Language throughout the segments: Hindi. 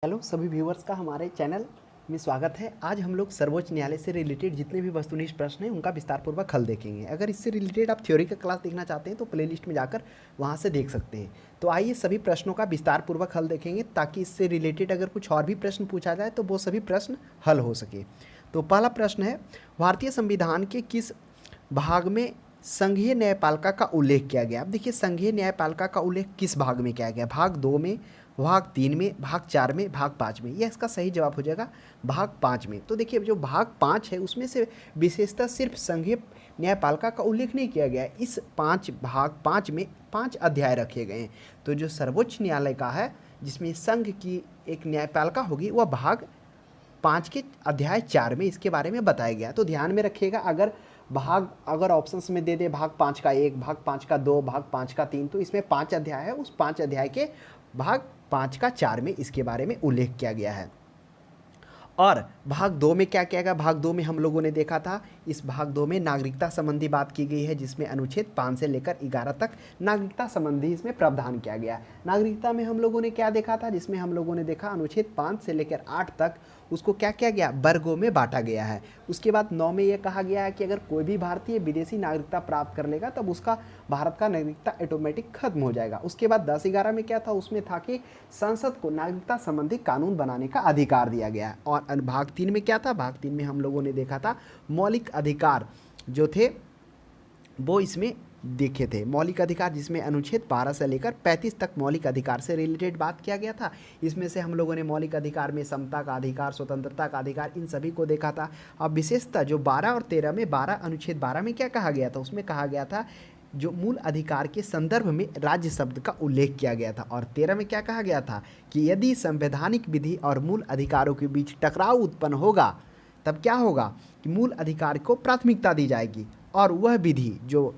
हेलो सभी व्यूअर्स का हमारे चैनल में स्वागत है। आज हम लोग सर्वोच्च न्यायालय से रिलेटेड जितने भी वस्तुनिष्ठ प्रश्न हैं उनका विस्तारपूर्वक हल देखेंगे। अगर इससे रिलेटेड आप थ्योरी का क्लास देखना चाहते हैं तो प्लेलिस्ट में जाकर वहां से देख सकते हैं। तो आइए सभी प्रश्नों का विस्तारपूर्वक हल देखेंगे ताकि इससे रिलेटेड अगर कुछ और भी प्रश्न पूछा जाए तो वो सभी प्रश्न हल हो सके। तो पहला प्रश्न है, भारतीय संविधान के किस भाग में संघीय न्यायपालिका का उल्लेख किया गया? अब देखिए, संघीय न्यायपालिका का उल्लेख किस भाग में किया गया? भाग 2 में, भाग 3 में, भाग 4 में, भाग 5 में। यह इसका सही जवाब हो जाएगा भाग 5 में। तो देखिए, जो भाग 5 है उसमें से विशेषतः सिर्फ संघीय न्यायपालिका का उल्लेख नहीं किया गया है। इस भाग 5 में 5 अध्याय रखे गए हैं। तो जो सर्वोच्च न्यायालय का है जिसमें संघ की एक न्यायपालिका होगी वह भाग 5 के अध्याय 4 में इसके बारे में बताया गया। तो ध्यान में रखिएगा, अगर ऑप्शंस में दे दे भाग 5 का 1, भाग 5 का 2, भाग 5 का 3, तो इसमें 5 अध्याय है। उस 5 अध्याय के भाग 5 का 4 में इसके बारे में उल्लेख किया गया है। और भाग 2 में क्या किया गया? भाग 2 में हम लोगों ने देखा था, इस भाग 2 में नागरिकता संबंधी बात की गई है, जिसमें अनुच्छेद 5 से लेकर 11 तक नागरिकता संबंधी इसमें प्रावधान किया गया। नागरिकता में हम लोगों ने क्या देखा था? जिसमें हम लोगों ने देखा अनुच्छेद 5 से लेकर 8 तक उसको क्या किया गया? वर्गों में बांटा गया है। उसके बाद 9 में यह कहा गया है कि अगर कोई भी भारतीय विदेशी नागरिकता प्राप्त कर लेगा तब उसका भारत का नागरिकता ऑटोमेटिक खत्म हो जाएगा। उसके बाद 10-11 में क्या था? उसमें था कि संसद को नागरिकता संबंधी कानून बनाने का अधिकार दिया गया है। और भाग 3 में क्या था? भाग 3 में हम लोगों ने देखा था मौलिक अधिकार जो थे वो इसमें देखे थे। मौलिक अधिकार जिसमें अनुच्छेद 12 से लेकर 35 तक मौलिक अधिकार से रिलेटेड बात किया गया था। इसमें से हम लोगों ने मौलिक अधिकार में समता का अधिकार, स्वतंत्रता का अधिकार, इन सभी को देखा था। अब विशेषतः जो 12 और 13 में, अनुच्छेद 12 में क्या कहा गया था? उसमें कहा गया था जो मूल अधिकार के संदर्भ में राज्य शब्द का उल्लेख किया गया था। और 13 में क्या कहा गया था कि यदि संवैधानिक विधि और मूल अधिकारों के बीच टकराव उत्पन्न होगा तब क्या होगा कि मूल अधिकार को प्राथमिकता दी जाएगी और वह विधि जो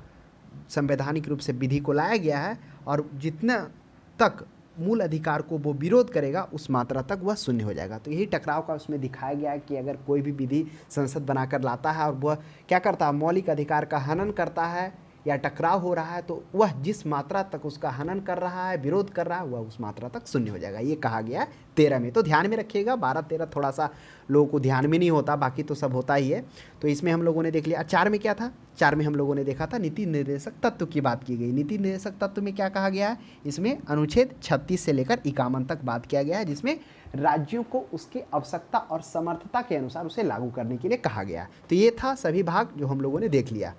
संवैधानिक रूप से विधि को लाया गया है और जितना तक मूल अधिकार को वो विरोध करेगा उस मात्रा तक वह शून्य हो जाएगा। तो यही टकराव का उसमें दिखाया गया है कि अगर कोई भी विधि संसद बनाकर लाता है और वह क्या करता है? मौलिक अधिकार का हनन करता है या टकराव हो रहा है, तो वह जिस मात्रा तक उसका हनन कर रहा है, विरोध कर रहा है, वह उस मात्रा तक शून्य हो जाएगा। ये कहा गया है 13 में। तो ध्यान में रखिएगा, 12-13 थोड़ा सा लोगों को ध्यान में नहीं होता, बाकी तो सब होता ही है। तो इसमें हम लोगों ने देख लिया। 4 में क्या था? 4 में हम लोगों ने देखा था नीति निर्देशक तत्व की बात की गई। नीति निर्देशक तत्व में क्या कहा गया है? इसमें अनुच्छेद 36 से लेकर 51 तक बात किया गया है, जिसमें राज्यों को उसकी आवश्यकता और समर्थता के अनुसार उसे लागू करने के लिए कहा गया। तो ये था सभी भाग जो हम लोगों ने देख लिया।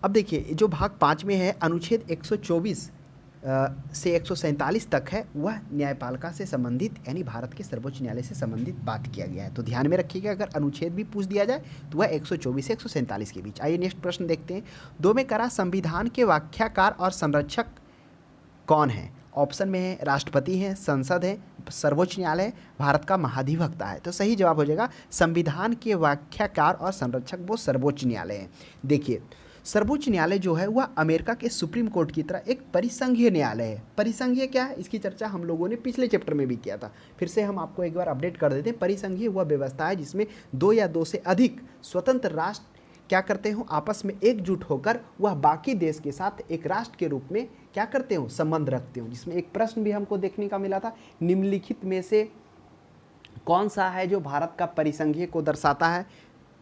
अब देखिए, जो भाग 5 में है, अनुच्छेद 124 से 147 तक है, वह न्यायपालिका से संबंधित यानी भारत के सर्वोच्च न्यायालय से संबंधित बात किया गया है। तो ध्यान में रखिएगा, अगर अनुच्छेद भी पूछ दिया जाए तो वह 124 से 147 के बीच। आइए नेक्स्ट प्रश्न देखते हैं। 2 में करा संविधान के व्याख्याकार और संरक्षक कौन है? ऑप्शन में है राष्ट्रपति है, संसद है, सर्वोच्च न्यायालय, भारत का महाधिवक्ता है। तो सही जवाब हो जाएगा संविधान के व्याख्याकार और संरक्षक वो सर्वोच्च न्यायालय है। देखिए, सर्वोच्च न्यायालय जो है वह अमेरिका के सुप्रीम कोर्ट की तरह एक परिसंघीय न्यायालय है। परिसंघीय क्या है? इसकी चर्चा हम लोगों ने पिछले चैप्टर में भी किया था, फिर से हम आपको एक बार अपडेट कर देते हैं। परिसंघीय वह व्यवस्था है जिसमें 2 या 2 से अधिक स्वतंत्र राष्ट्र क्या करते हो? आपस में एकजुट होकर वह बाकी देश के साथ एक राष्ट्र के रूप में क्या करते हो? संबंध रखते हो। जिसमें एक प्रश्न भी हमको देखने का मिला था, निम्नलिखित में से कौन सा है जो भारत का परिसंघीय को दर्शाता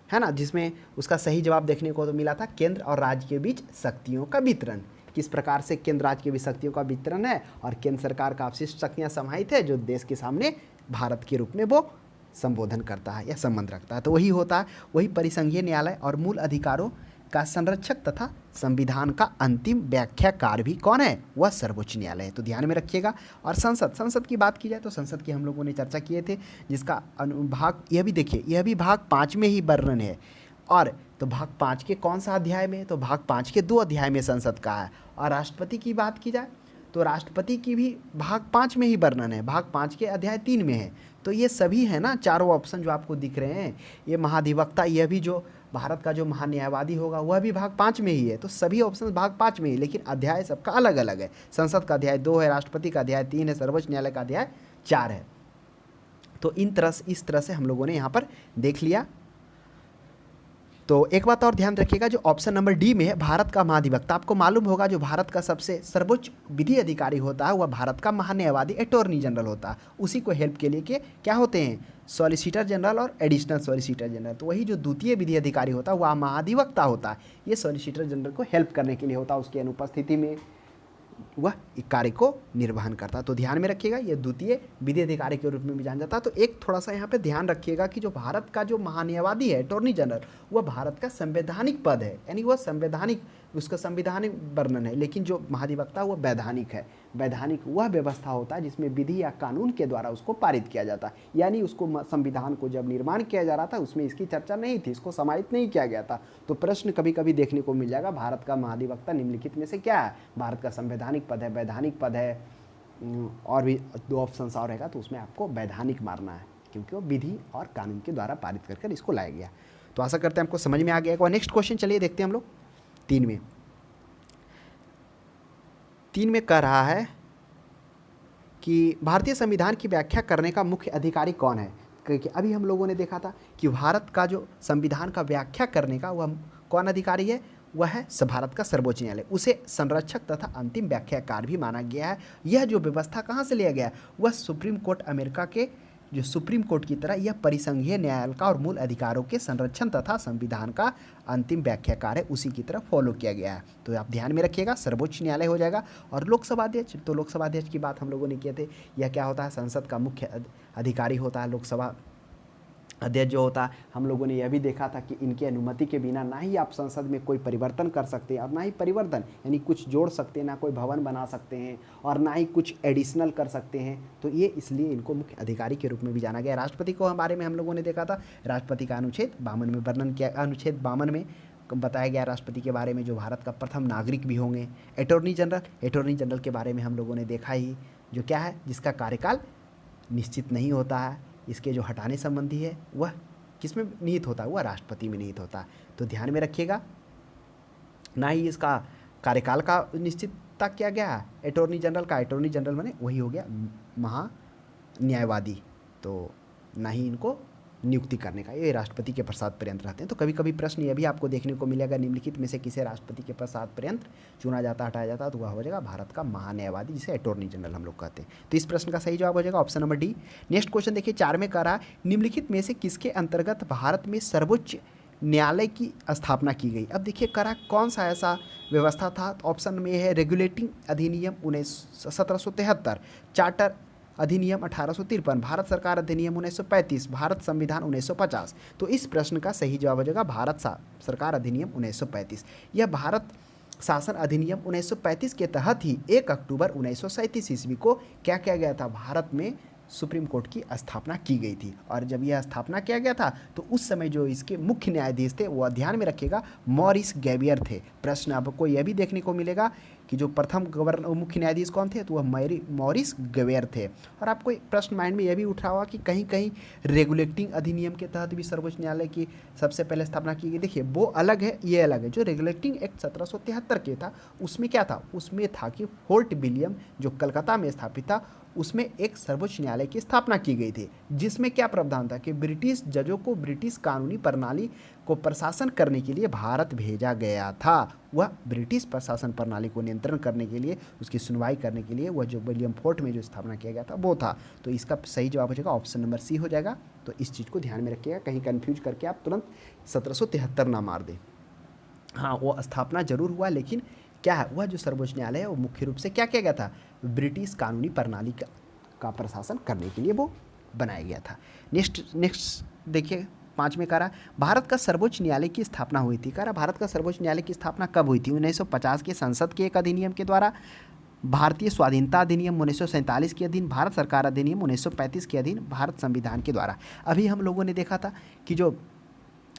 है ना? जिसमें उसका सही जवाब देखने को तो मिला था केंद्र और राज्य के बीच शक्तियों का वितरण। किस प्रकार से केंद्र राज्य के बीच शक्तियों का वितरण है और केंद्र सरकार का अवशिष्ट शक्तियां समाहित है जो देश के सामने भारत के रूप में वो संबोधन करता है या संबंध रखता है। तो वही होता है, वही परिसंघीय न्यायालय। और मूल अधिकारों का संरक्षक तथा संविधान का अंतिम व्याख्याकार भी कौन है? वह सर्वोच्च न्यायालय है। तो ध्यान में रखिएगा। और संसद की बात की जाए तो संसद की हम लोगों ने चर्चा किए थे, जिसका अनुभाग यह भी देखिए, यह भी भाग 5 में ही वर्णन है। और तो भाग 5 के कौन सा अध्याय में? तो भाग 5 के 2 अध्याय में संसद का है। और राष्ट्रपति की बात की जाए तो राष्ट्रपति की भी भाग 5 में ही वर्णन है, भाग 5 के अध्याय 3 में है। तो ये सभी है ना, चारों ऑप्शन जो आपको दिख रहे हैं, ये महाधिवक्ता, यह भी जो भारत का जो महान्यायवादी होगा वह भी भाग 5 में ही है। तो सभी ऑप्शन भाग 5 में ही, लेकिन अध्याय सबका अलग अलग है। संसद का अध्याय 2 है, राष्ट्रपति का अध्याय 3 है, सर्वोच्च न्यायालय का अध्याय 4 है। तो इस तरह से हम लोगों ने यहाँ पर देख लिया। तो एक बात और ध्यान रखिएगा, जो ऑप्शन नंबर डी में है भारत का महाधिवक्ता, आपको मालूम होगा जो भारत का सबसे सर्वोच्च विधि अधिकारी होता है वह भारत का महान्यायवादी अटॉर्नी जनरल होता है। उसी को हेल्प के लिए के क्या होते हैं, सॉलिसिटर जनरल और एडिशनल सॉलिसिटर जनरल। तो वही जो द्वितीय विधि अधिकारी होता है वह महाधिवक्ता होता है, ये सॉलिसिटर जनरल को हेल्प करने के लिए होता है, उसकी अनुपस्थिति में वह कार्य को निर्वहन करता है। तो ध्यान में रखिएगा ये द्वितीय विधि अधिकारी के रूप में भी जाना जाता है। तो एक थोड़ा सा यहाँ पे ध्यान रखिएगा कि जो भारत का जो महान्यायवादी है अटॉर्नी जनरल, वह भारत का संवैधानिक पद है, यानी वह संवैधानिक, उसका संविधानिक वर्णन है, लेकिन जो महाधिवक्ता वह वैधानिक है। वैधानिक वह व्यवस्था होता है जिसमें विधि या कानून के द्वारा उसको पारित किया जाता है, यानी उसको संविधान को जब निर्माण किया जा रहा था उसमें इसकी चर्चा नहीं थी, इसको समाहित नहीं किया गया था। तो प्रश्न कभी कभी देखने को मिल जाएगा, भारत का महाधिवक्ता निम्नलिखित में से क्या है, भारत का संवैधानिक पद है, वैधानिक पद है, और भी दो ऑप्शन और रहेगा, तो उसमें आपको वैधानिक मारना है क्योंकि वो विधि और कानून के द्वारा पारित कर इसको लाया गया। तो आशा करते हैं आपको समझ में आ गया। और नेक्स्ट क्वेश्चन चलिए देखते हैं हम लोग। तीन में कह रहा है कि भारतीय संविधान की व्याख्या करने का मुख्य अधिकारी कौन है। क्योंकि अभी हम लोगों ने देखा था कि भारत का जो संविधान का व्याख्या करने का वह कौन अधिकारी है, वह है भारत का सर्वोच्च न्यायालय। उसे संरक्षक तथा अंतिम व्याख्याकार भी माना गया है। यह जो व्यवस्था कहाँ से लिया गया, वह सुप्रीम कोर्ट अमेरिका के जो सुप्रीम कोर्ट की तरह यह परिसंघीय न्यायालय का और मूल अधिकारों के संरक्षण तथा संविधान का अंतिम व्याख्याकार है, उसी की तरह फॉलो किया गया है। तो आप ध्यान में रखिएगा, सर्वोच्च न्यायालय हो जाएगा। और लोकसभा अध्यक्ष, तो लोकसभा अध्यक्ष की बात हम लोगों ने किए थे, यह क्या होता है, संसद का मुख्य अधिकारी होता है। लोकसभा अध्यक्ष जो होता है, हम लोगों ने यह भी देखा था कि इनकी अनुमति के बिना ना ही आप संसद में कोई परिवर्तन कर सकते हैं और ना ही परिवर्तन यानी कुछ जोड़ सकते हैं, ना कोई भवन बना सकते हैं और ना ही कुछ एडिशनल कर सकते हैं। तो ये इसलिए इनको मुख्य अधिकारी के रूप में भी जाना गया। राष्ट्रपति को बारे में हम लोगों ने देखा था, राष्ट्रपति का अनुच्छेद 52 में वर्णन किया, अनुच्छेद 52 में बताया गया राष्ट्रपति के बारे में जो भारत का प्रथम नागरिक भी होंगे। अटॉर्नी जनरल के बारे में हम लोगों ने देखा ही, जो क्या है, जिसका कार्यकाल निश्चित नहीं होता है, इसके जो हटाने संबंधी है वह किस में निहित होता है, वह राष्ट्रपति में निहित होता है। तो ध्यान में रखिएगा, ना ही इसका कार्यकाल का निश्चितता किया गया है अटॉर्नी जनरल का। अटॉर्नी जनरल माने वही हो गया महान्यायवादी, तो ना ही इनको नियुक्ति करने का, ये राष्ट्रपति के प्रसाद पर्यंत रहते हैं। तो कभी कभी प्रश्न ये भी आपको देखने को मिलेगा, निम्नलिखित में से किसे राष्ट्रपति के प्रसाद पर्यंत चुना जाता हटाया जाता, तो वह हो जाएगा भारत का महान्यायवादी, जिसे अटॉर्नी जनरल हम लोग कहते हैं। तो इस प्रश्न का सही जवाब हो जाएगा option number D. Next question देखिए, 4 में कह रहा है निम्नलिखित में से किसके अंतर्गत भारत में सर्वोच्च न्यायालय की स्थापना की गई। अब देखिए करा कौन सा ऐसा व्यवस्था था, तो ऑप्शन में है रेगुलेटिंग अधिनियम 1773, चार्टर अधिनियम 1853, भारत सरकार अधिनियम 1935, भारत संविधान 1950। तो इस प्रश्न का सही जवाब हो जाएगा भारत सरकार अधिनियम 1935। यह भारत शासन अधिनियम 1935 के तहत ही 1 अक्टूबर 1937 ईस्वी को क्या किया गया था, भारत में सुप्रीम कोर्ट की स्थापना की गई थी। और जब यह स्थापना किया गया था तो उस समय जो इसके मुख्य न्यायाधीश थे वह ध्यान में रखिएगा मॉरिस गैवियर थे। प्रश्न आपको यह भी देखने को मिलेगा कि जो प्रथम मुख्य न्यायाधीश कौन थे, तो वह मॉरिस गैवियर थे। और आपको प्रश्न माइंड में यह भी उठ रहा होगा कि कहीं कहीं रेगुलेटिंग अधिनियम के तहत भी सर्वोच्च न्यायालय की सबसे पहले स्थापना की गई। देखिए वो अलग है, ये अलग है। जो रेगुलेटिंग एक्ट 1773 के था उसमें क्या था, उसमें था कि फोर्ट विलियम जो कलकत्ता में स्थापित था उसमें एक सर्वोच्च न्यायालय की स्थापना की गई थी, जिसमें क्या प्रावधान था कि ब्रिटिश जजों को ब्रिटिश कानूनी प्रणाली को प्रशासन करने के लिए भारत भेजा गया था। वह ब्रिटिश प्रशासन प्रणाली को नियंत्रण करने के लिए, उसकी सुनवाई करने के लिए वह जो विलियम फोर्ट में जो स्थापना किया गया था वो था। तो इसका सही जवाब हो जाएगा ऑप्शन नंबर सी हो जाएगा। तो इस चीज़ को ध्यान में रखिएगा, कहीं कन्फ्यूज करके आप तुरंत 1773 ना मार दें। हाँ वो स्थापना जरूर हुआ, लेकिन क्या है, वह जो सर्वोच्च न्यायालय है वो मुख्य रूप से क्या किया गया था, ब्रिटिश कानूनी प्रणाली का प्रशासन करने के लिए वो बनाया गया था। नेक्स्ट देखिए 5 में कह रहा भारत का सर्वोच्च न्यायालय की स्थापना हुई थी। कह रहा भारत का सर्वोच्च न्यायालय की स्थापना कब हुई थी, 1950 के संसद के एक अधिनियम के द्वारा, भारतीय स्वाधीनता अधिनियम 1947 के अधीन, भारत सरकार अधिनियम 1935 के अधीन, भारत संविधान के द्वारा। अभी हम लोगों ने देखा था कि जो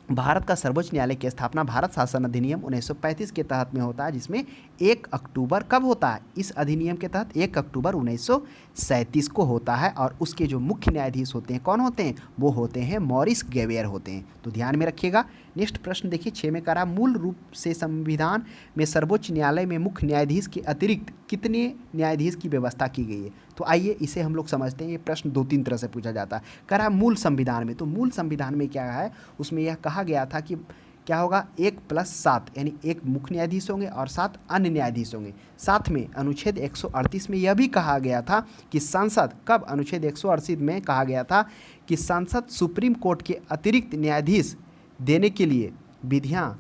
भारत का सर्वोच्च न्यायालय की स्थापना भारत शासन अधिनियम 1935 के तहत में होता है, जिसमें 1 अक्टूबर कब होता है, इस अधिनियम के तहत 1 अक्टूबर 1937 को होता है। और उसके जो मुख्य न्यायाधीश होते हैं कौन होते हैं, वो होते हैं मॉरिस गैवियर होते हैं। तो ध्यान में रखिएगा। नेक्स्ट प्रश्न देखिए 6 में कह रहा मूल रूप से संविधान में सर्वोच्च न्यायालय में मुख्य न्यायाधीश के अतिरिक्त कितने न्यायाधीश की व्यवस्था की गई है। तो आइए इसे हम लोग समझते हैं। ये प्रश्न 2-3 तरह से पूछा जाता है। कह रहा मूल संविधान में, तो मूल संविधान में क्या है, उसमें यह कहा गया था कि क्या होगा 1+7 यानी एक मुख्य न्यायाधीश होंगे और 7 अन्य न्यायाधीश होंगे। साथ में अनुच्छेद 138 में यह भी कहा गया था कि संसद, कब अनुच्छेद 138 में कहा गया था कि संसद सुप्रीम कोर्ट के अतिरिक्त न्यायाधीश देने के लिए विधियां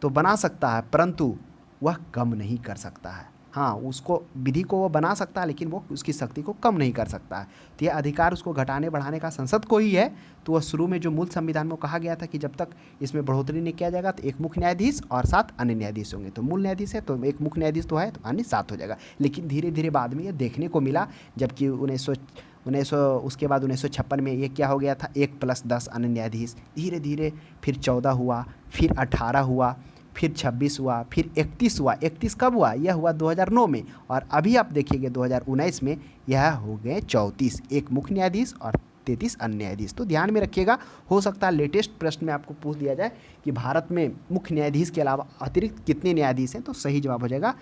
तो बना सकता है परंतु वह कम नहीं कर सकता है। हाँ, उसको विधि को वो बना सकता है लेकिन वो उसकी शक्ति को कम नहीं कर सकता है। तो यह अधिकार उसको घटाने बढ़ाने का संसद को ही है। तो वह शुरू में जो मूल संविधान में कहा गया था कि जब तक इसमें बढ़ोतरी नहीं किया जाएगा तो एक मुख्य न्यायाधीश और 7 अन्य न्यायाधीश होंगे। तो मूल न्यायाधीश है तो एक मुख्य न्यायाधीश तो है तो अन्य 7 हो जाएगा। लेकिन धीरे धीरे बाद में यह देखने को मिला, जबकि 1900 उसके बाद 1956 में ये क्या हो गया था 1+10 अन्य न्यायाधीश। धीरे धीरे फिर 14 हुआ, फिर 18 हुआ, फिर 26 हुआ, फिर 31 हुआ। 31 कब हुआ? यह हुआ 2009 में। और अभी आप देखिएगा 2019 में यह हो गए 34, एक मुख्य न्यायाधीश और 33 अन्य न्यायाधीश। तो ध्यान में रखिएगा, हो सकता है लेटेस्ट प्रश्न में आपको पूछ दिया जाए कि भारत में मुख्य न्यायाधीश के अलावा अतिरिक्त कितने न्यायाधीश हैं। तो सही जवाब हो जाएगा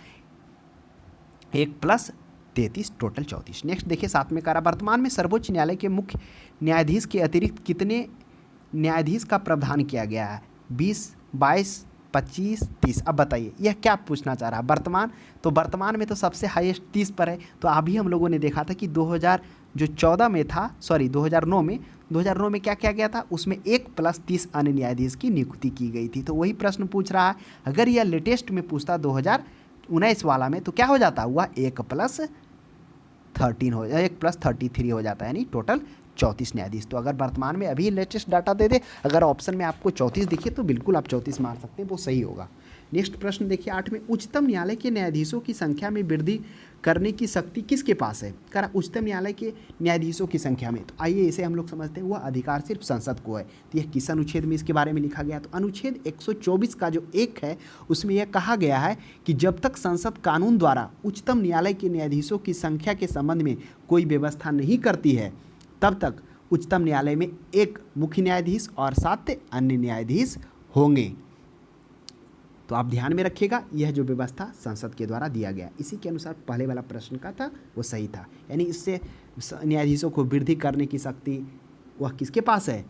1+33, टोटल 34। नेक्स्ट देखिए 7 में कह रहा वर्तमान में सर्वोच्च न्यायालय के मुख्य न्यायाधीश के अतिरिक्त कितने न्यायाधीश का प्रावधान किया गया है? 20, 22, 25, 30। अब बताइए यह क्या पूछना चाह रहा है? वर्तमान में तो सबसे हाईएस्ट 30 पर है। तो अभी हम लोगों ने देखा था कि 2014 में था, सॉरी 2009 में क्या किया गया था? उसमें 1+30 अन्य न्यायाधीश की नियुक्ति की गई थी। तो वही प्रश्न पूछ रहा है। अगर यह लेटेस्ट में पूछता 2019 वाला में तो क्या हो जाता? हुआ 1+13 हो जाए, 1+33 हो जाता है, यानी टोटल 34 न्यायाधीश। तो अगर वर्तमान में अभी लेटेस्ट डाटा दे दे, अगर ऑप्शन में आपको 34 दिखे तो बिल्कुल आप 34 मार सकते हैं, वो सही होगा। नेक्स्ट प्रश्न देखिए 8 में उच्चतम न्यायालय के न्यायाधीशों की संख्या में वृद्धि करने की शक्ति किसके पास है? कह रहा उच्चतम न्यायालय के न्यायाधीशों की संख्या में। तो आइए इसे हम लोग समझते हैं, वह अधिकार सिर्फ संसद को है। तो यह किस अनुच्छेद में इसके बारे में लिखा गया? तो अनुच्छेद 124 का जो 1 है उसमें यह कहा गया है कि जब तक संसद कानून द्वारा उच्चतम न्यायालय के न्यायाधीशों की संख्या के संबंध में कोई व्यवस्था नहीं करती है तब तक उच्चतम न्यायालय में एक मुख्य न्यायाधीश और 7 अन्य न्यायाधीश होंगे। तो आप ध्यान में रखिएगा, यह जो व्यवस्था संसद के द्वारा दिया गया, इसी के अनुसार पहले वाला प्रश्न का था वो सही था। यानी इससे न्यायाधीशों को वृद्धि करने की शक्ति वह किसके पास है?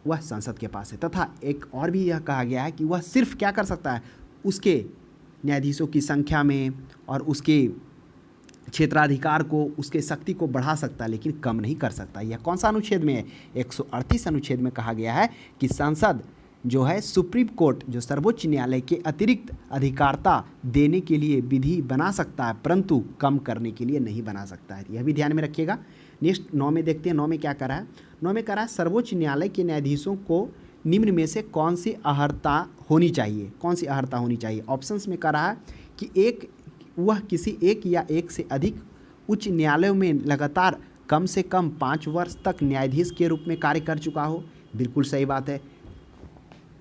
वह संसद के पास है। तथा एक और भी यह कहा गया है कि वह सिर्फ क्या कर सकता है? उसके न्यायाधीशों की संख्या में और उसके क्षेत्राधिकार को, उसके शक्ति को बढ़ा सकता है लेकिन कम नहीं कर सकता। यह कौन सा अनुच्छेद में है? 138 अनुच्छेद में कहा गया है कि संसद जो है सुप्रीम कोर्ट, जो सर्वोच्च न्यायालय के अतिरिक्त अधिकारता देने के लिए विधि बना सकता है परंतु कम करने के लिए नहीं बना सकता है। यह भी ध्यान में रखिएगा। नेक्स्ट 9 में देखते हैं, 9 में क्या करा है? 9 में करा है सर्वोच्च न्यायालय के न्यायाधीशों को निम्न में से कौन सी अर्हता होनी चाहिए? कौन सी अर्हता होनी चाहिए? ऑप्शंस में करा है कि वह किसी एक या एक से अधिक उच्च न्यायालयों में लगातार कम से कम 5 वर्ष तक न्यायाधीश के रूप में कार्य कर चुका हो। बिल्कुल सही बात है।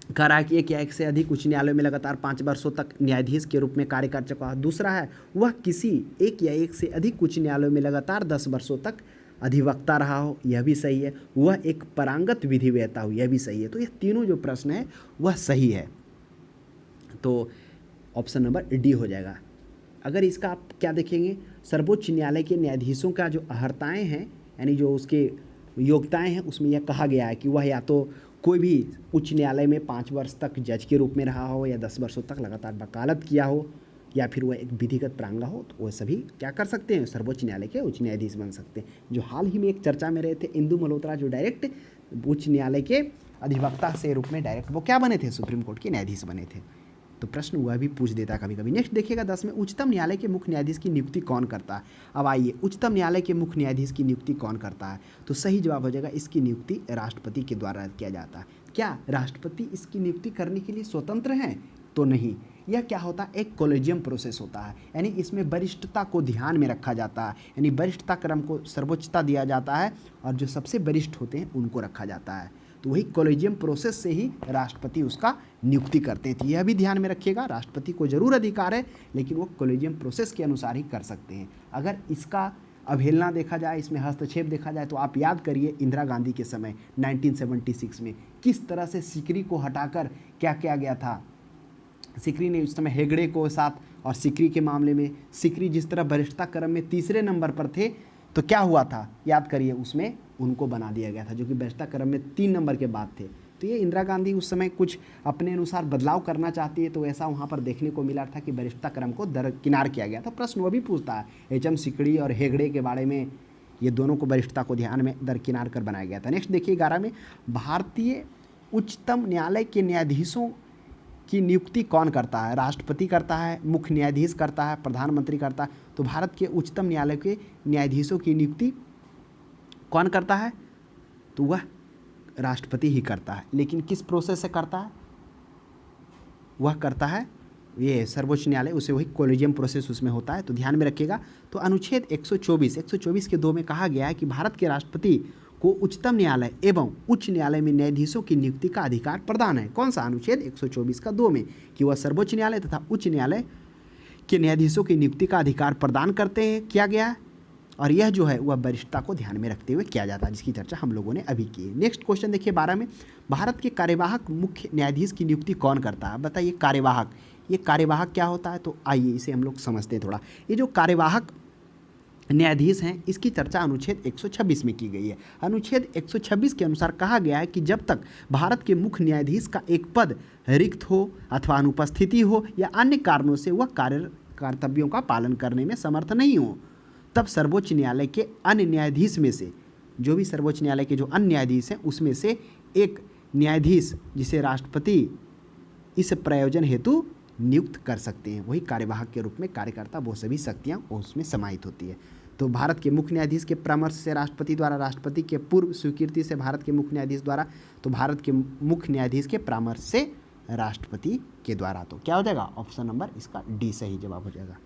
कह रहा है कि एक या एक से अधिक उच्च न्यायालयों में लगातार 5 वर्षों तक न्यायाधीश के रूप में कार्य कर चुका है। दूसरा है वह किसी एक या एक से अधिक उच्च न्यायालयों में लगातार 10 वर्षों तक अधिवक्ता रहा हो। यह भी सही है। वह एक पारंगत विधिवेत्ता हो। यह भी सही है। तो यह तीनों जो प्रश्न है वह सही है। तो ऑप्शन नंबर डी हो जाएगा। अगर इसका आप क्या देखेंगे, सर्वोच्च न्यायालय के न्यायाधीशों का जो अर्हताएँ हैं यानी जो उसके योग्यताएं हैं उसमें यह कहा गया है कि वह या तो कोई भी उच्च न्यायालय में 5 वर्ष तक जज के रूप में रहा हो या 10 वर्षों तक लगातार वकालत किया हो या फिर वह एक विधिगत प्रांगा हो, तो वह सभी क्या कर सकते हैं? सर्वोच्च न्यायालय के उच्च न्यायाधीश बन सकते हैं। जो हाल ही में एक चर्चा में रहे थे इंदु मल्होत्रा, जो डायरेक्ट उच्च न्यायालय के अधिवक्ता से रूप में डायरेक्ट वो क्या बने थे? सुप्रीम कोर्ट के न्यायाधीश बने थे। तो प्रश्न वह भी पूछ देता है कभी कभी। नेक्स्ट देखिएगा 10 में उच्चतम न्यायालय के मुख्य न्यायाधीश की नियुक्ति कौन करता है? अब आइए, उच्चतम न्यायालय के मुख्य न्यायाधीश की नियुक्ति कौन करता है? तो सही जवाब हो जाएगा इसकी नियुक्ति राष्ट्रपति के द्वारा किया जाता है। क्या राष्ट्रपति इसकी नियुक्ति करने के लिए स्वतंत्र हैं? तो नहीं। यह क्या होता है? एक कॉलेजियम प्रोसेस होता है, यानी इसमें वरिष्ठता को ध्यान में रखा जाता है, यानी वरिष्ठता क्रम को सर्वोच्चता दिया जाता है और जो सबसे वरिष्ठ होते हैं उनको रखा जाता है। तो वही कॉलेजियम प्रोसेस से ही राष्ट्रपति उसका नियुक्ति करते थे। यह भी ध्यान में रखिएगा, राष्ट्रपति को जरूर अधिकार है लेकिन वो कॉलेजियम प्रोसेस के अनुसार ही कर सकते हैं। अगर इसका अवहेलना देखा जाए, इसमें हस्तक्षेप देखा जाए, तो आप याद करिए इंदिरा गांधी के समय 1976 में किस तरह से सिकरी को हटाकर क्या किया गया था। सिकरी ने उस समय हेगड़े को साथ, और सिकरी के मामले में सिकरी जिस तरह वरिष्ठता क्रम में 3रे नंबर पर थे तो क्या हुआ था याद करिए, उसमें उनको बना दिया गया था जो कि वरिष्ठता क्रम में 3 नंबर के बाद थे। तो ये इंदिरा गांधी उस समय कुछ अपने अनुसार बदलाव करना चाहती है, तो ऐसा वहाँ पर देखने को मिला था कि वरिष्ठता क्रम को दरकिनार किया गया। तो प्रश्न वो भी पूछता है, एच.एम. सीकरी और हेगड़े के बारे में, ये दोनों को वरिष्ठता को ध्यान में दरकिनार कर बनाया गया था। नेक्स्ट देखिए 11 में, भारतीय उच्चतम न्यायालय के न्यायाधीशों की नियुक्ति कौन करता है? राष्ट्रपति करता है, मुख्य न्यायाधीश करता है, प्रधानमंत्री करता है। तो भारत के उच्चतम न्यायालय के न्यायाधीशों की नियुक्ति कौन करता है? तो वह राष्ट्रपति ही करता है। लेकिन किस प्रोसेस से करता है? वह करता है ये सर्वोच्च न्यायालय, उसे वही कोलेजियम प्रोसेस उसमें होता है, तो ध्यान में रखिएगा। तो अनुच्छेद 124 के 2 में कहा गया है कि भारत के राष्ट्रपति को उच्चतम न्यायालय एवं उच्च न्यायालय में न्यायाधीशों की नियुक्ति का अधिकार प्रदान है। कौन सा? अनुच्छेद 124 का 2 में, कि वह सर्वोच्च न्यायालय तथा उच्च न्यायालय के न्यायाधीशों की नियुक्ति का अधिकार प्रदान करते हैं, किया गया है। और यह जो है वह वरिष्ठता को ध्यान में रखते हुए किया जाता है, जिसकी चर्चा हम लोगों ने अभी की है। नेक्स्ट क्वेश्चन देखिए 12 में, भारत के कार्यवाहक मुख्य न्यायाधीश की नियुक्ति कौन करता है? बताइए कार्यवाहक, ये कार्यवाहक क्या होता है? तो आइए इसे हम लोग समझते हैं थोड़ा। ये जो कार्यवाहक न्यायाधीश हैं, इसकी चर्चा अनुच्छेद 126 में की गई है। अनुच्छेद 126 के अनुसार कहा गया है कि जब तक भारत के मुख्य न्यायाधीश का एक पद रिक्त हो अथवा अनुपस्थिति हो या अन्य कारणों से वह कर्तव्यों का पालन करने में समर्थ नहीं हो, तब सर्वोच्च न्यायालय के अन्य न्यायाधीश में से, जो भी सर्वोच्च न्यायालय के जो अन्य न्यायाधीश हैं उसमें से एक न्यायाधीश जिसे राष्ट्रपति इस प्रयोजन हेतु नियुक्त कर सकते हैं, वही कार्यवाहक के रूप में कार्य करता, वो सभी शक्तियाँ उसमें समाहित होती है। तो भारत के मुख्य न्यायाधीश के परामर्श से राष्ट्रपति द्वारा, राष्ट्रपति के पूर्व स्वीकृति से भारत के मुख्य न्यायाधीश द्वारा, तो भारत के मुख्य न्यायाधीश के परामर्श से राष्ट्रपति के द्वारा। तो क्या हो जाएगा? ऑप्शन नंबर इसका डी सही जवाब हो जाएगा।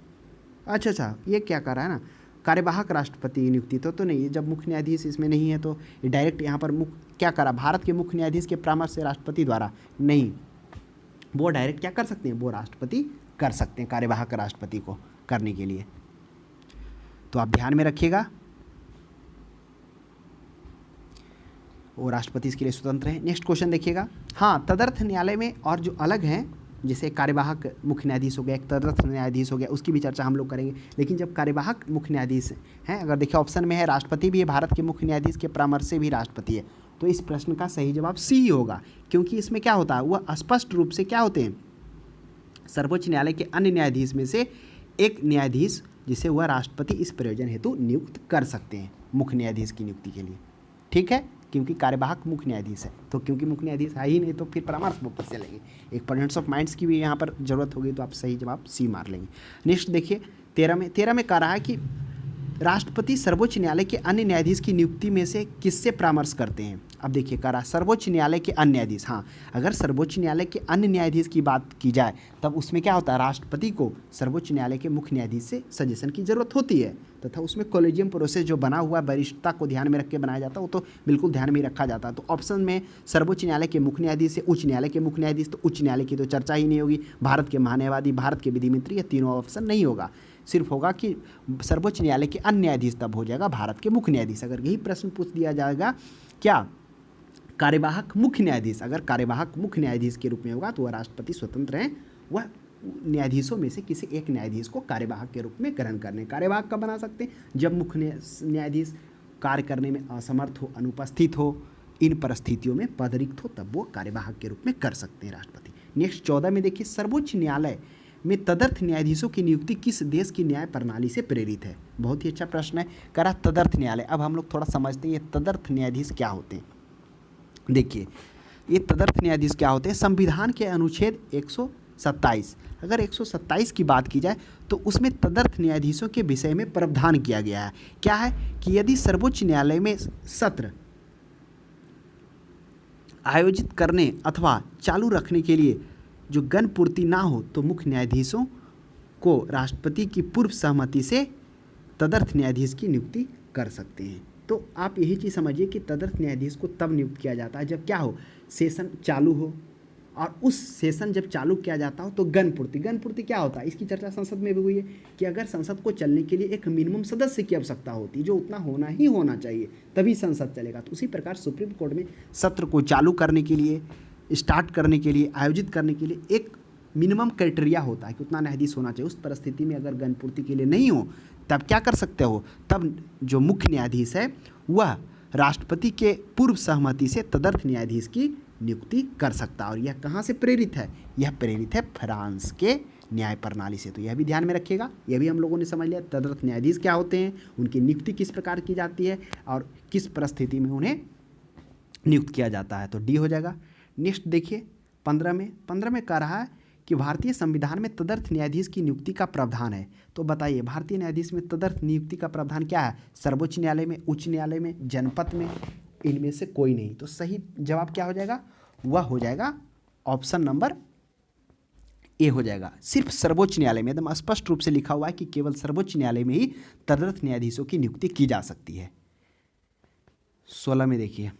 अच्छा, ये क्या कर रहा है ना, कार्यवाहक राष्ट्रपति नियुक्ति तो नहीं है, जब मुख्य न्यायाधीश इसमें नहीं है तो डायरेक्ट यहाँ पर क्या करा, भारत के मुख्य न्यायाधीश के परामर्श से राष्ट्रपति द्वारा नहीं, वो डायरेक्ट क्या कर सकते हैं, वो राष्ट्रपति कर सकते हैं कार्यवाहक राष्ट्रपति को करने के लिए। तो आप ध्यान में रखिएगा, वो राष्ट्रपति इसके लिए स्वतंत्र है। नेक्स्ट क्वेश्चन देखिएगा। हाँ, तदर्थ न्यायालय में और जो अलग हैं, जैसे कार्यवाहक मुख्य न्यायाधीश हो गया, एक तदर्थ न्यायाधीश हो गया, उसकी भी चर्चा हम लोग करेंगे। लेकिन जब कार्यवाहक मुख्य न्यायाधीश हैं, अगर देखिए ऑप्शन में है राष्ट्रपति भी है, भारत के मुख्य न्यायाधीश के परामर्श से भी राष्ट्रपति है, तो इस प्रश्न का सही जवाब सी ही होगा। क्योंकि इसमें क्या होता है, वह स्पष्ट रूप से क्या होते हैं, सर्वोच्च न्यायालय के अन्य न्यायाधीश में से एक न्यायाधीश जिसे वह राष्ट्रपति इस प्रयोजन हेतु नियुक्त कर सकते हैं मुख्य न्यायाधीश की नियुक्ति के लिए। ठीक है, क्योंकि कार्यवाहक मुख्य न्यायाधीश है, तो क्योंकि मुख्य न्यायाधीश है ही नहीं तो फिर परामर्श वापस से लेंगे। एक प्रेजेंस ऑफ माइंड्स की भी यहाँ पर जरूरत होगी, तो आप सही जवाब सी मार लेंगे। नेक्स्ट देखिए 13 में कह रहा है कि राष्ट्रपति सर्वोच्च न्यायालय के अन्य न्यायाधीश की नियुक्ति में से किससे परामर्श करते हैं? अब देखिए कह रहा सर्वोच्च न्यायालय के अन्य न्यायाधीश। हाँ, अगर सर्वोच्च न्यायालय के अन्य न्यायाधीश की बात की जाए तब उसमें क्या होता है, राष्ट्रपति को सर्वोच्च न्यायालय के मुख्य न्यायाधीश से सजेशन की जरूरत होती है, तथा उसमें कोलेजियम प्रोसेस जो बना हुआ वरिष्ठता को ध्यान में रख के बनाया जाता है, वो तो बिल्कुल ध्यान में रखा जाता है। तो ऑप्शन में सर्वोच्च न्यायालय के मुख्य न्यायाधीश से उच्च न्यायालय के मुख्य न्यायाधीश, तो उच्च न्यायालय की तो चर्चा ही नहीं होगी। भारत के महान्यायवादी, भारत के विधि मंत्री, ये तीनों ऑप्शन नहीं होगा। सिर्फ होगा कि सर्वोच्च न्यायालय के अन्य न्यायाधीश, तब हो जाएगा भारत के मुख्य न्यायाधीश। अगर यही प्रश्न पूछ दिया जाएगा क्या कार्यवाहक मुख्य न्यायाधीश, अगर कार्यवाहक मुख्य न्यायाधीश के रूप में होगा तो वह राष्ट्रपति स्वतंत्र हैं, वह न्यायाधीशों में से किसी एक न्यायाधीश को कार्यवाहक के रूप में ग्रहण करने। कार्यवाहक कब बना सकते हैं, जब मुख्य न्यायाधीश कार्य करने में असमर्थ हो, अनुपस्थित हो, इन परिस्थितियों में पद रिक्त हो, तब वो कार्यवाहक के रूप में कर सकते हैं राष्ट्रपति। नेक्स्ट 14 में देखिए, सर्वोच्च न्यायालय में तदर्थ न्यायाधीशों की नियुक्ति किस देश की न्याय प्रणाली से प्रेरित है? बहुत ही अच्छा प्रश्न है। करा तदर्थ न्यायालय। अब हम लोग थोड़ा समझते हैं ये तदर्थ न्यायाधीश क्या होते हैं। देखिए ये तदर्थ न्यायाधीश क्या होते हैं, संविधान के अनुच्छेद 127, अगर 127 की बात की जाए तो उसमें तदर्थ न्यायाधीशों के विषय में प्रावधान किया गया है। क्या है कि यदि सर्वोच्च न्यायालय में सत्र आयोजित करने अथवा चालू रखने के लिए जो गण पूर्ति ना हो, तो मुख्य न्यायाधीशों को राष्ट्रपति की पूर्व सहमति से तदर्थ न्यायाधीश की नियुक्ति कर सकते हैं। तो आप यही चीज़ समझिए कि तदर्थ न्यायाधीश को तब नियुक्त किया जाता है जब क्या हो, सेशन चालू हो, और उस सेशन जब चालू किया जाता हो तो गण पूर्ति क्या होता है, इसकी चर्चा संसद में भी हुई है कि अगर संसद को चलने के लिए एक मिनिमम सदस्य की आवश्यकता होती है, जो उतना होना ही होना चाहिए, तभी संसद चलेगा। तो उसी प्रकार सुप्रीम कोर्ट में सत्र को चालू करने के लिए, स्टार्ट करने के लिए, आयोजित करने के लिए एक मिनिमम क्राइटेरिया होता है कि उतना न्यायाधीश होना चाहिए। उस परिस्थिति में अगर गण पूर्ति के लिए नहीं हो, तब क्या कर सकते हो, तब जो मुख्य न्यायाधीश है वह राष्ट्रपति के पूर्व सहमति से तदर्थ न्यायाधीश की नियुक्ति कर सकता है। और यह कहाँ से प्रेरित है? यह प्रेरित है फ्रांस के न्याय प्रणाली से। तो यह भी ध्यान में रखिएगा। यह भी हम लोगों ने समझ लिया तदर्थ न्यायाधीश क्या होते हैं, उनकी नियुक्ति किस प्रकार की जाती है और किस परिस्थिति में उन्हें नियुक्त किया जाता है। तो डी हो जाएगा। नेक्स्ट देखिए 15 में कह रहा है कि भारतीय संविधान में तदर्थ न्यायाधीश की नियुक्ति का प्रावधान है। तो बताइए भारतीय न्यायाधीश में तदर्थ नियुक्ति का प्रावधान क्या है? सर्वोच्च न्यायालय में, उच्च न्यायालय में, जनपथ में, इनमें से कोई नहीं। तो सही जवाब क्या हो जाएगा? वह हो जाएगा ऑप्शन नंबर ए हो जाएगा। सिर्फ सर्वोच्च न्यायालय में एकदम स्पष्ट रूप से लिखा हुआ है कि केवल सर्वोच्च न्यायालय में ही तदर्थ न्यायाधीशों की नियुक्ति की जा सकती है। 16 में देखिए,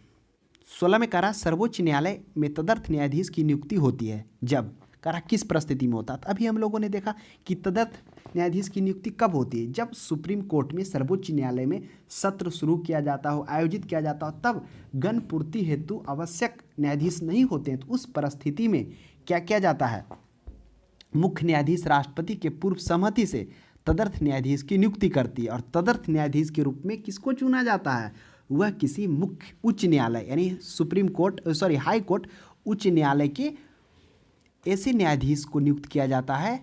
16 में कह रहा सर्वोच्च न्यायालय में तदर्थ न्यायाधीश की नियुक्ति होती है जब, कह रहा किस परिस्थिति में होता है। अभी हम लोगों ने देखा कि तदर्थ न्यायाधीश की नियुक्ति कब होती है? जब सुप्रीम कोर्ट में, सर्वोच्च न्यायालय में सत्र शुरू किया जाता हो, आयोजित किया जाता हो, तब गणपूर्ति हेतु आवश्यक न्यायाधीश नहीं होते हैं। तो उस परिस्थिति में क्या किया जाता है? मुख्य न्यायाधीश राष्ट्रपति के पूर्व सहमति से तदर्थ न्यायाधीश की नियुक्ति करती है। और तदर्थ न्यायाधीश के रूप में किसको चुना जाता है? वह किसी मुख्य उच्च न्यायालय यानी सुप्रीम कोर्ट, हाई कोर्ट, उच्च न्यायालय के ऐसे न्यायाधीश को नियुक्त किया जाता है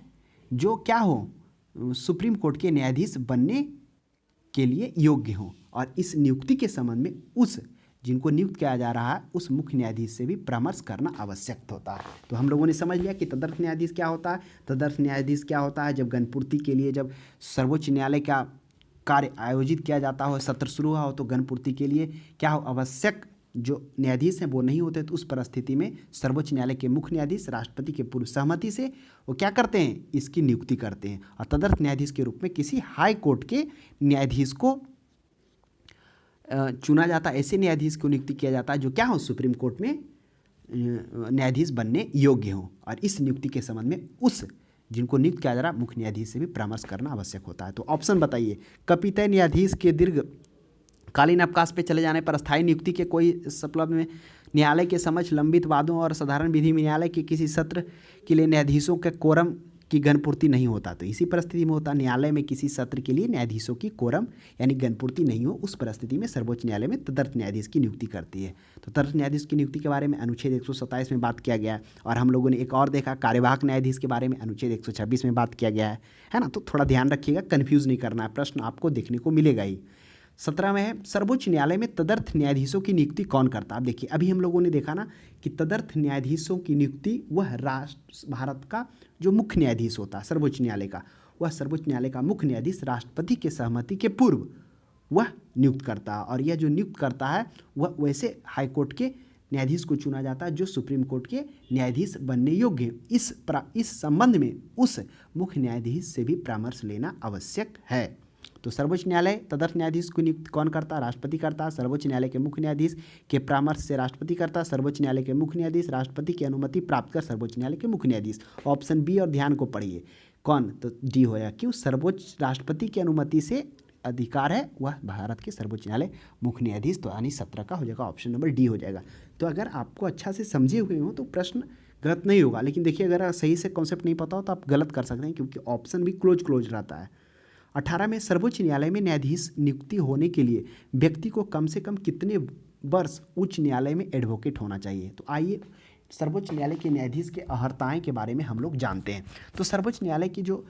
जो क्या हो, सुप्रीम कोर्ट के न्यायाधीश बनने के लिए योग्य हो। और इस नियुक्ति के संबंध में उस जिनको नियुक्त किया जा रहा है उस मुख्य न्यायाधीश से भी परामर्श करना आवश्यक होता है। तो हम लोगों ने समझ लिया कि तदर्थ न्यायाधीश क्या होता है। तदर्थ न्यायाधीश क्या होता है? जब गणपूर्ति के लिए, जब सर्वोच्च न्यायालय का कार्य आयोजित किया जाता हो, सत्र शुरू हुआ हो, तो गणपूर्ति के लिए क्या हो, आवश्यक जो न्यायाधीश हैं वो नहीं होते। तो उस परिस्थिति में सर्वोच्च न्यायालय के मुख्य न्यायाधीश राष्ट्रपति के पूर्व सहमति से वो क्या करते हैं? इसकी नियुक्ति करते हैं। और तदर्थ न्यायाधीश के रूप में किसी हाई कोर्ट के न्यायाधीश को चुना जाता है। ऐसे न्यायाधीश को नियुक्ति किया जाता है जो क्या हो, सुप्रीम कोर्ट में न्यायाधीश बनने योग्य हो। और इस नियुक्ति के संबंध में उस जिनको नियुक्त किया जा रहा है मुख्य न्यायाधीश से भी परामर्श करना आवश्यक होता है। तो ऑप्शन बताइए। कपितय न्यायाधीश के दीर्घकालीन अवकाश पे चले जाने पर अस्थायी नियुक्ति के कोई संबंध में न्यायालय के समक्ष लंबित वादों और साधारण विधि में न्यायालय के किसी सत्र के लिए न्यायाधीशों के कोरम की गणपूर्ति नहीं होता। तो इसी परिस्थिति में होता, न्यायालय में किसी सत्र के लिए न्यायाधीशों की कोरम यानी गणपूर्ति नहीं हो, उस परिस्थिति में सर्वोच्च न्यायालय में तदर्थ न्यायाधीश की नियुक्ति करती है। तो तदर्थ न्यायाधीश की नियुक्ति के बारे में अनुच्छेद 127 में बात किया गया है। और हम लोगों ने एक और देखा कार्यवाहक न्यायाधीश के बारे में अनुच्छेद 126 में बात किया गया है ना। तो थोड़ा ध्यान रखिएगा, कन्फ्यूज़ नहीं करना है, प्रश्न आपको देखने को मिलेगा ही। 17 में है सर्वोच्च न्यायालय में तदर्थ न्यायाधीशों की नियुक्ति कौन करता है। अब देखिए अभी हम लोगों ने देखा ना कि तदर्थ न्यायाधीशों की नियुक्ति वह भारत का जो मुख्य न्यायाधीश होता है सर्वोच्च न्यायालय का, वह सर्वोच्च न्यायालय का मुख्य न्यायाधीश राष्ट्रपति के सहमति के पूर्व वह नियुक्त करता है। और यह जो नियुक्त करता है वह वैसे हाईकोर्ट के न्यायाधीश को चुना जाता है जो सुप्रीम कोर्ट के न्यायाधीश बनने योग्य हैं। इस संबंध में उस मुख्य न्यायाधीश से भी परामर्श लेना आवश्यक है। तो सर्वोच्च न्यायालय तदर्थ न्यायाधीश को नियुक्त कौन करता है? राष्ट्रपति करता है। सर्वोच्च न्यायालय के मुख्य न्यायाधीश के परामर्श से राष्ट्रपति करता है। सर्वोच्च न्यायालय के मुख्य न्यायाधीश राष्ट्रपति की अनुमति प्राप्त कर सर्वोच्च न्यायालय के मुख्य न्यायाधीश। ऑप्शन बी, और ध्यान को पढ़िए कौन, तो डी होया। क्यों? सर्वोच्च राष्ट्रपति की अनुमति से अधिकार है वह भारत के सर्वोच्च न्यायालय मुख्य न्यायाधीश। तो यानी 17 का हो जाएगा ऑप्शन नंबर डी हो जाएगा। तो अगर आपको अच्छा से समझे हुए हो तो प्रश्न गलत नहीं होगा। लेकिन देखिए अगर सही से कॉन्सेप्ट नहीं पता हो तो आप गलत कर सकते हैं, क्योंकि ऑप्शन भी क्लोज रहता है। 18 में सर्वोच्च न्यायालय में न्यायाधीश नियुक्ति होने के लिए व्यक्ति को कम से कम कितने वर्ष उच्च न्यायालय में एडवोकेट होना चाहिए। तो आइए सर्वोच्च न्यायालय के न्यायाधीश के अर्हताएं के बारे में हम लोग जानते हैं। तो सर्वोच्च न्यायालय की जो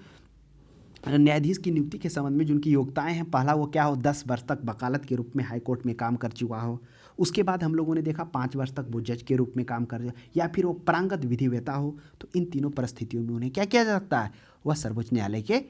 न्यायाधीश की नियुक्ति के संबंध में जिनकी योग्यताएं हैं, पहला वो क्या हो, 10 वर्ष तक वकालत के रूप में हाईकोर्ट में काम कर चुका हो। उसके बाद हम लोगों ने देखा 5 वर्ष तक वो जज के रूप में काम कर, या फिर वो प्रांगत विधिवेता हो। तो इन तीनों परिस्थितियों में उन्हें क्या किया जा सकता है? वह सर्वोच्च न्यायालय के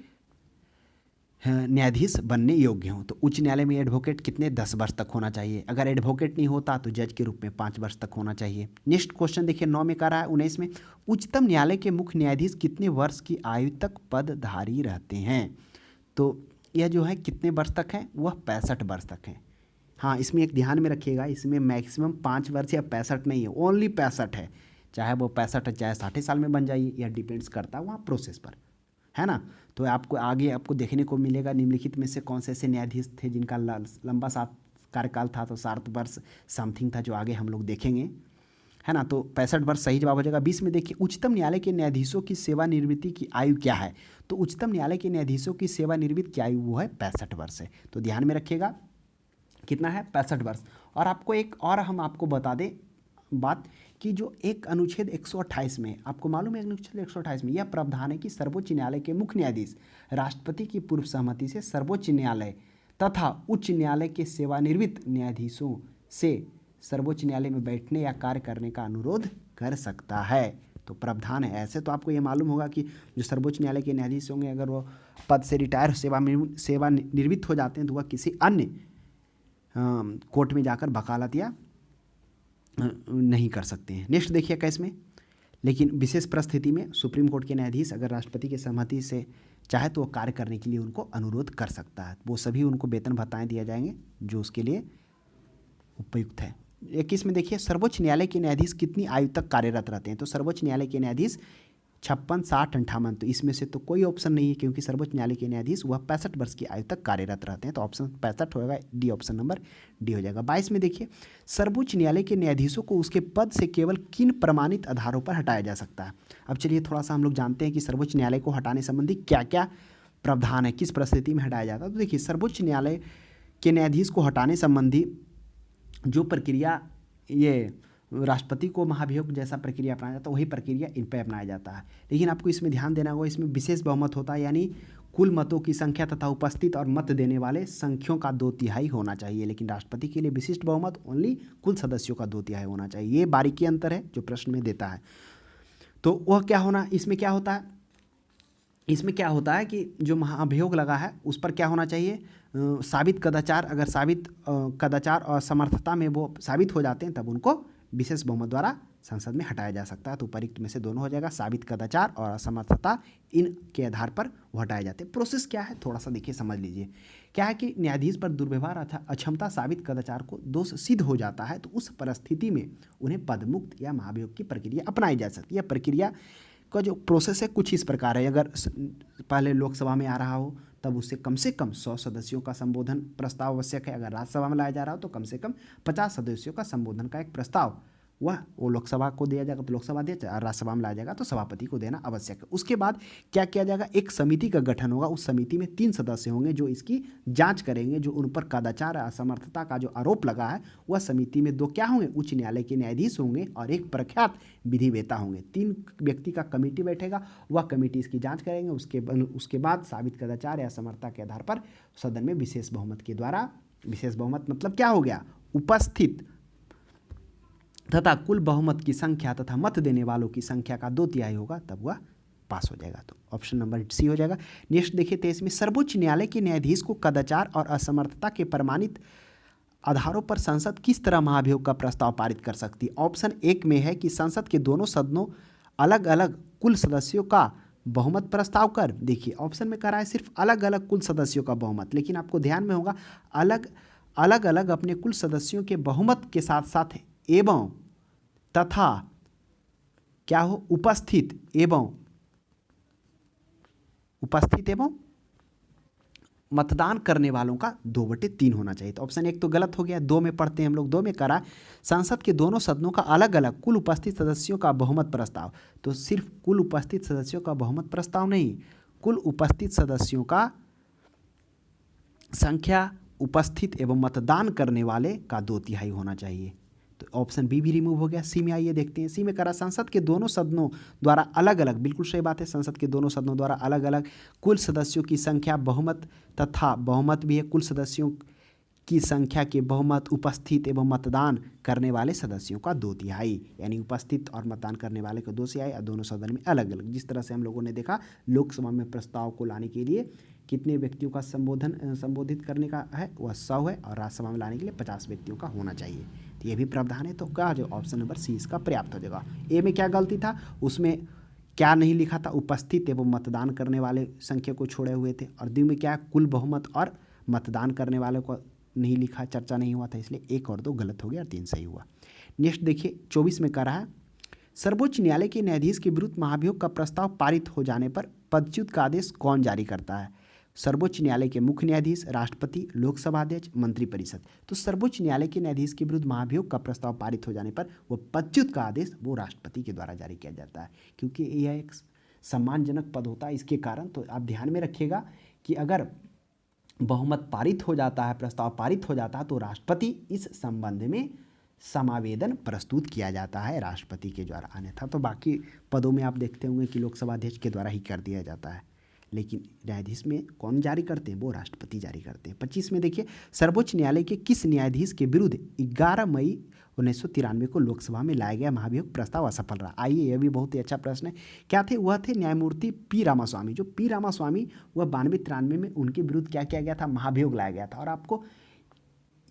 न्यायाधीश बनने योग्य हों। तो उच्च न्यायालय में एडवोकेट कितने? 10 वर्ष तक होना चाहिए। अगर एडवोकेट नहीं होता तो जज के रूप में 5 वर्ष तक होना चाहिए। नेक्स्ट क्वेश्चन देखिए 9 में कह रहा है 19 में उच्चतम न्यायालय के मुख्य न्यायाधीश कितने वर्ष की आयु तक पदधारी रहते हैं। तो यह जो है कितने वर्ष तक है? वह 65 वर्ष तक है। हाँ, इसमें एक ध्यान में रखिएगा, इसमें मैक्सिमम 5 वर्ष या 65 नहीं है, ओनली 65 है। चाहे वो 65 चाहे 60 साल में बन जाइए, यह डिपेंड्स करता है वहाँ प्रोसेस पर, है ना। तो आपको आगे आपको देखने को मिलेगा निम्नलिखित में से कौन से ऐसे न्यायाधीश थे जिनका लंबा कार्यकाल था। तो 60 वर्ष समथिंग था, जो आगे हम लोग देखेंगे, है ना। तो 65 वर्ष सही जवाब हो जाएगा। 20 में देखिए उच्चतम न्यायालय के न्यायाधीशों की सेवानिवृत्ति की आयु क्या है। तो उच्चतम न्यायालय के न्यायाधीशों की सेवानिवृत्ति की आयु वो है 65 वर्ष है। तो ध्यान में रखिएगा कितना है? 65 वर्ष। और आपको एक और हम आपको बता दें बात कि जो एक अनुच्छेद 128 में, आपको मालूम है अनुच्छेद 128 में यह प्रावधान है कि सर्वोच्च न्यायालय के मुख्य न्यायाधीश राष्ट्रपति की पूर्व सहमति से सर्वोच्च न्यायालय तथा उच्च न्यायालय के सेवानिवृत्त न्यायाधीशों से सर्वोच्च न्यायालय में बैठने या कार्य करने का अनुरोध कर सकता है। तो प्रावधान है ऐसे। तो आपको ये मालूम होगा कि जो सर्वोच्च न्यायालय के न्यायाधीश होंगे, अगर वो पद से रिटायर सेवानिवृत्त हो जाते हैं तो वह किसी अन्य कोर्ट में जाकर वकालत या नहीं कर सकते हैं। नेक्स्ट देखिए 21 में, लेकिन विशेष परिस्थिति में सुप्रीम कोर्ट के न्यायाधीश अगर राष्ट्रपति की सहमति से चाहे तो वो कार्य करने के लिए उनको अनुरोध कर सकता है। वो सभी उनको वेतन भत्ताएं दिए जाएंगे जो उसके लिए उपयुक्त है। 21 में देखिए, सर्वोच्च न्यायालय के न्यायाधीश कितनी आयु तक कार्यरत रहते हैं। तो सर्वोच्च न्यायालय के न्यायाधीश 56, 60, 58, तो इसमें से तो कोई ऑप्शन नहीं है, क्योंकि सर्वोच्च न्यायालय के न्यायाधीश वह 65 वर्ष की आयु तक कार्यरत रहते हैं। तो ऑप्शन 65 होगा, डी, ऑप्शन नंबर डी हो जाएगा। 22 में देखिए, सर्वोच्च न्यायालय के न्यायाधीशों को उसके पद से केवल किन प्रमाणित आधारों पर हटाया जा सकता है। अब चलिए थोड़ा सा हम लोग जानते हैं कि सर्वोच्च न्यायालय को हटाने संबंधी क्या क्या प्रावधान है, किस परिस्थिति में हटाया जाता है। तो देखिए, सर्वोच्च न्यायालय के न्यायाधीश को हटाने संबंधी जो प्रक्रिया, ये राष्ट्रपति को महाभियोग जैसा प्रक्रिया अपनाया जाता है, वही प्रक्रिया इन पर अपनाया जाता है। लेकिन आपको इसमें ध्यान देना होगा, इसमें विशेष बहुमत होता है, यानी कुल मतों की संख्या तथा उपस्थित और मत देने वाले संख्यों का 2/3 होना चाहिए। लेकिन राष्ट्रपति के लिए विशिष्ट बहुमत ओनली कुल सदस्यों का 2/3 होना चाहिए। ये बारीकी अंतर है जो प्रश्न में देता है। तो वह क्या होना, इसमें क्या होता है, इसमें क्या होता है कि जो महाभियोग लगा है उस पर क्या होना चाहिए, साबित कदाचार, अगर साबित कदाचार और समर्थता में वो साबित हो जाते हैं तब उनको विशेष बहुमत द्वारा संसद में हटाया जा सकता है। तो उपरोक्त में से दोनों हो जाएगा, साबित कदाचार और असमर्थता, इनके आधार पर वो हटाए जाते हैं। प्रोसेस क्या है थोड़ा सा देखिए, समझ लीजिए। क्या है कि न्यायाधीश पर दुर्व्यवहार अथवा अक्षमता साबित कदाचार को दोष सिद्ध हो जाता है, तो उस परिस्थिति में उन्हें पदमुक्त या महाभियोग की प्रक्रिया अपनाई जा सकती है। प्रक्रिया का जो प्रोसेस है कुछ इस प्रकार है। अगर पहले लोकसभा में आ रहा हो तब उससे कम से कम 100 सदस्यों का संबोधन प्रस्ताव आवश्यक है। अगर राज्यसभा में लाया जा रहा हो तो कम से कम 50 सदस्यों का संबोधन का एक प्रस्ताव वो लोकसभा को दिया जाएगा तो लोकसभा दे, राज्यसभा में लाया जाएगा तो सभापति को देना आवश्यक है। उसके बाद क्या किया जाएगा, एक समिति का गठन होगा। उस समिति में 3 सदस्य होंगे जो इसकी जांच करेंगे। जो उन पर कदाचार असमर्थता का जो आरोप लगा है, वह समिति में 2 क्या होंगे, उच्च न्यायालय के न्यायाधीश होंगे और एक प्रख्यात विधिवेत्ता होंगे। 3 व्यक्ति का कमेटी बैठेगा, वह कमेटी इसकी जाँच करेंगे। उसके बाद साबित कदाचार या असमर्थता के आधार पर सदन में विशेष बहुमत के द्वारा, विशेष बहुमत मतलब क्या हो गया, उपस्थित तथा कुल बहुमत की संख्या तथा मत देने वालों की संख्या का 2/3 होगा, तब वह पास हो जाएगा। तो ऑप्शन नंबर सी हो जाएगा। नेक्स्ट देखिए 23 में, सर्वोच्च न्यायालय के न्यायाधीश को कदाचार और असमर्थता के प्रमाणित आधारों पर संसद किस तरह महाभियोग का प्रस्ताव पारित कर सकती है। ऑप्शन 1 में है कि संसद के दोनों सदनों अलग अलग कुल सदस्यों का बहुमत प्रस्ताव कर, देखिए ऑप्शन में करा है सिर्फ अलग अलग कुल सदस्यों का बहुमत, लेकिन आपको ध्यान में होगा अलग अलग अपने कुल सदस्यों के बहुमत के साथ साथ एवं तथा क्या हो, उपस्थित एवं मतदान करने वालों का 2/3 होना चाहिए। तो ऑप्शन 1 तो गलत हो गया, 2 में पढ़ते हैं हम लोग। 2 में करा संसद के दोनों सदनों का अलग अलग कुल उपस्थित सदस्यों का बहुमत प्रस्ताव। तो सिर्फ कुल उपस्थित सदस्यों का बहुमत प्रस्ताव नहीं, कुल उपस्थित सदस्यों का संख्या, उपस्थित एवं मतदान करने वाले का 2/3 होना चाहिए। तो ऑप्शन बी भी रिमूव हो गया। सी में आइए देखते हैं। सी में करा संसद के दोनों सदनों द्वारा अलग अलग, बिल्कुल सही बात है, संसद के दोनों सदनों द्वारा अलग अलग कुल सदस्यों की संख्या, बहुमत तथा बहुमत भी है, कुल सदस्यों की संख्या के बहुमत, उपस्थित एवं मतदान करने वाले सदस्यों का 2/3, यानी उपस्थित और मतदान करने वाले को 2/3 और दोनों सदन में अलग अलग। जिस तरह से हम लोगों ने देखा लोकसभा में प्रस्ताव को लाने के लिए कितने व्यक्तियों का संबोधित करने का है, वह 100 है, और राज्यसभा में लाने के लिए 50 व्यक्तियों का होना चाहिए। तो ये भी प्रावधान है। तो क्या जो ऑप्शन नंबर सी इसका पर्याप्त हो जाएगा। ए में क्या गलती था, उसमें क्या नहीं लिखा था, उपस्थित एवं मतदान करने वाले संख्या को छोड़े हुए थे। और डी में क्या है, कुल बहुमत और मतदान करने वालों को नहीं लिखा, चर्चा नहीं हुआ था, इसलिए 1 और 2 गलत हो गया और 3 सही हुआ। नेक्स्ट देखिए 24 में कह रहा है, सर्वोच्च न्यायालय के न्यायाधीश के विरुद्ध महाभियोग का प्रस्ताव पारित हो जाने पर पदच्युत का आदेश कौन जारी करता है। सर्वोच्च न्यायालय के मुख्य न्यायाधीश, राष्ट्रपति, लोकसभा अध्यक्ष, मंत्रिपरिषद। तो सर्वोच्च न्यायालय के न्यायाधीश के विरुद्ध महाभियोग का प्रस्ताव पारित हो जाने पर वो पदच्युत का आदेश वो राष्ट्रपति के द्वारा जारी किया जाता है, क्योंकि यह एक सम्मानजनक पद होता है। इसके कारण तो आप ध्यान में रखिएगा कि अगर बहुमत पारित हो जाता है, प्रस्ताव पारित हो जाता है, तो राष्ट्रपति इस संबंध में समावेदन प्रस्तुत किया जाता है राष्ट्रपति के द्वारा। अन्यथा तो बाकी पदों में आप देखते होंगे कि लोकसभा अध्यक्ष के द्वारा ही कर दिया जाता है, लेकिन न्यायाधीश में कौन जारी करते हैं, वो राष्ट्रपति जारी करते हैं। 25 में देखिए, सर्वोच्च न्यायालय के किस न्यायाधीश के विरुद्ध 11 मई 1993 को लोकसभा में लाया गया महाभियोग प्रस्ताव असफल रहा? आइए, यह भी बहुत ही अच्छा प्रश्न है। क्या थे? वह थे न्यायमूर्ति पी रामास्वामी। जो पी रामास्वामी, वह 92-93 में उनके विरुद्ध क्या किया गया था? महाभियोग लाया गया था। और आपको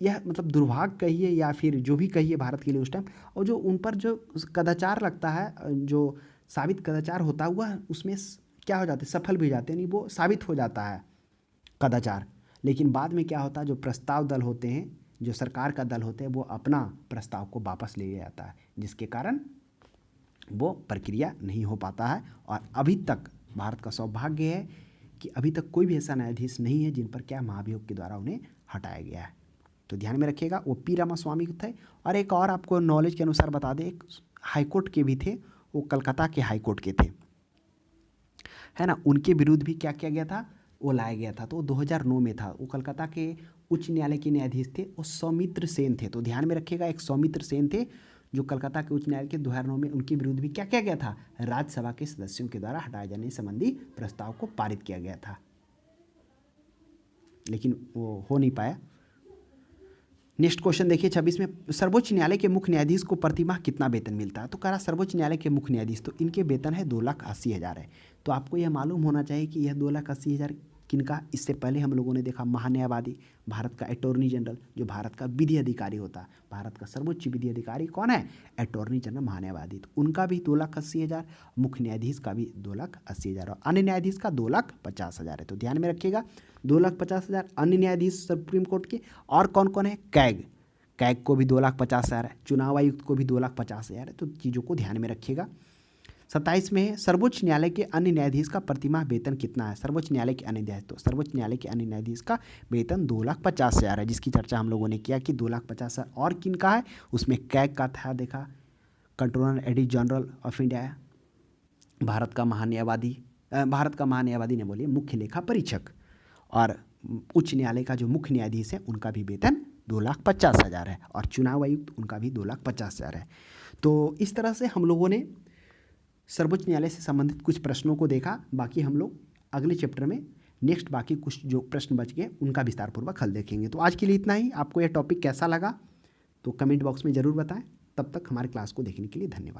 यह मतलब दुर्भाग्य कहिए या फिर जो भी कहिए भारत के लिए उस टाइम, और जो उन पर जो कदाचार लगता है, जो साबित कदाचार होता है, वह उसमें क्या हो जाते हैं? सफल भी जाते हैं, नहीं वो साबित हो जाता है कदाचार। लेकिन बाद में क्या होता है? जो प्रस्ताव दल होते हैं, जो सरकार का दल होते हैं, वो अपना प्रस्ताव को वापस ले जाता है, जिसके कारण वो प्रक्रिया नहीं हो पाता है। और अभी तक भारत का सौभाग्य है कि अभी तक कोई भी ऐसा न्यायाधीश नहीं है जिन पर क्या महाभियोग के द्वारा उन्हें हटाया गया है। तो ध्यान में रखिएगा, वो पी रामास्वामी थे। और एक और आपको नॉलेज के अनुसार बता दें, एक हाईकोर्ट के भी थे, वो कलकत्ता के हाईकोर्ट के थे, है ना। उनके विरुद्ध भी क्या किया गया था? वो लाया गया था। तो वो 2009 में था। वो कलकत्ता के उच्च न्यायालय के न्यायाधीश थे, वो सौमित्र सेन थे। तो ध्यान में रखिएगा, एक सौमित्र सेन थे जो कलकत्ता के उच्च न्यायालय के 2009 में, उनके विरुद्ध भी क्या किया गया था? राज्यसभा के सदस्यों के द्वारा हटाए जाने संबंधी प्रस्ताव को पारित किया गया था, लेकिन वो हो नहीं पाया। नेक्स्ट क्वेश्चन देखिए 26 में, सर्वोच्च न्यायालय के मुख्य न्यायाधीश को प्रतिमाह कितना वेतन मिलता है? तो कह रहा सर्वोच्च न्यायालय के मुख्य न्यायाधीश, तो इनके वेतन है 2,80,000 है। तो आपको यह मालूम होना चाहिए कि यह 2,80,000 किनका? इससे पहले हम लोगों ने देखा महान्यायवादी, भारत का अटॉर्नी जनरल, जो भारत का विधि अधिकारी होता है, भारत का सर्वोच्च विधि अधिकारी कौन है? अटॉर्नी जनरल, महान्यायवादी। तो उनका भी 2,80,000, मुख्य न्यायाधीश का भी 2,80,000 और अन्य न्यायाधीश का 2,50,000 है। तो ध्यान में रखिएगा, 2,50,000 अन्य न्यायाधीश सुप्रीम कोर्ट के। और कौन कौन है? कैग को भी 2,50,000 है, चुनाव आयुक्त को भी 2,50,000 है। तो चीज़ों को ध्यान में रखिएगा। 27 में है, सर्वोच्च न्यायालय के अन्य न्यायाधीश का प्रतिमाह वेतन कितना है? सर्वोच्च न्यायालय के अन्य न्यायाधीश, तो सर्वोच्च न्यायालय के अन्य न्यायाधीश का वेतन 2,50,000 है, जिसकी चर्चा हम लोगों ने किया कि 2,50,000 और किन का है? उसमें कैग का था, देखा, controller edit general of India, Bharat का महान्यायवादी ने बोलिए मुख्य लेखा परीक्षक, और उच्च न्यायालय का जो मुख्य न्यायाधीश है उनका भी वेतन 2,50,000 है, और चुनाव आयुक्त उनका भी 2,50,000 है। तो इस तरह से हम लोगों ने सर्वोच्च न्यायालय से संबंधित कुछ प्रश्नों को देखा। बाकी हम लोग अगले चैप्टर में नेक्स्ट बाकी कुछ जो प्रश्न बच गए उनका विस्तारपूर्वक हल देखेंगे। तो आज के लिए इतना ही। आपको यह टॉपिक कैसा लगा तो कमेंट बॉक्स में ज़रूर बताएं। तब तक हमारे क्लास को देखने के लिए धन्यवाद।